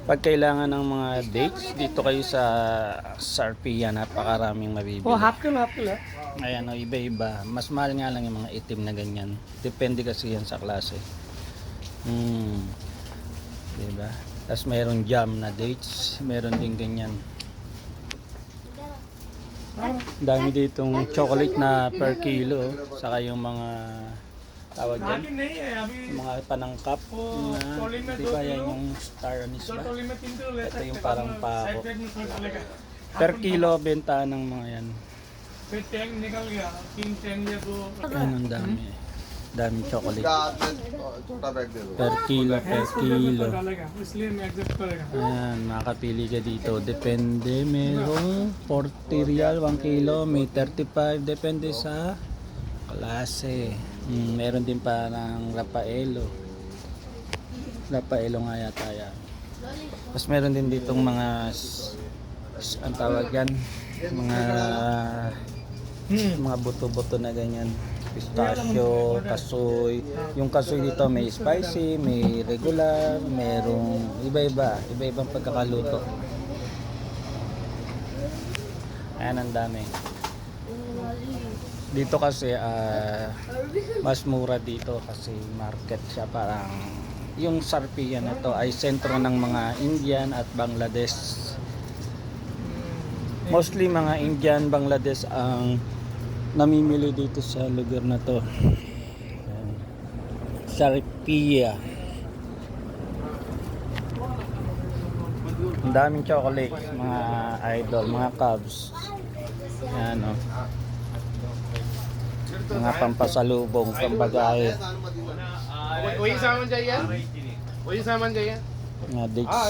Pag kailangan ng mga dates, dito kayo sa Sarpia, napakaraming mabibili. Oh, half kilo. Ayan, o, iba-iba. Mas mahal nga lang yung mga itim na ganyan. Depende kasi yan sa klase. Diba? Tapos mayroong jam na dates. Meron din ganyan. Dami ditong chocolate na per kilo. Saka yung mga tawag dyan, yung mga panangkap na, di ba yan yung star anise ba? Ito yung parang pako. Per kilo benta ng mga yan. Ayan, ang dami. Daming chocolate. Per kilo. Ayan, makakapili ka dito. Depende, merong 40 real, 1 kilo, may 35, depende sa klase. Meron din parang Rafaelo. Rafaelo nga yata yan. Tapos meron din ditong mga, ang tawag yan, mga buto-buto na ganyan. Pistachio, kasoy. Yung kasoy dito may spicy, may regular, merong iba-ibang pagkakaluto. Ayan, ang dami. Dito kasi mas mura dito kasi market siya, parang yung Sarpia na to ay sentro ng mga Indian at Bangladesh. Mostly mga Indian, Bangladesh ang namimili dito sa lugar na to. Sarpia. Ang daming chocolate, mga idol, mga cubs. Yan, o. Mga pampasalubong, pambagay. वही सामान चाहिए वही सामान चाहिए Mga dates. हाँ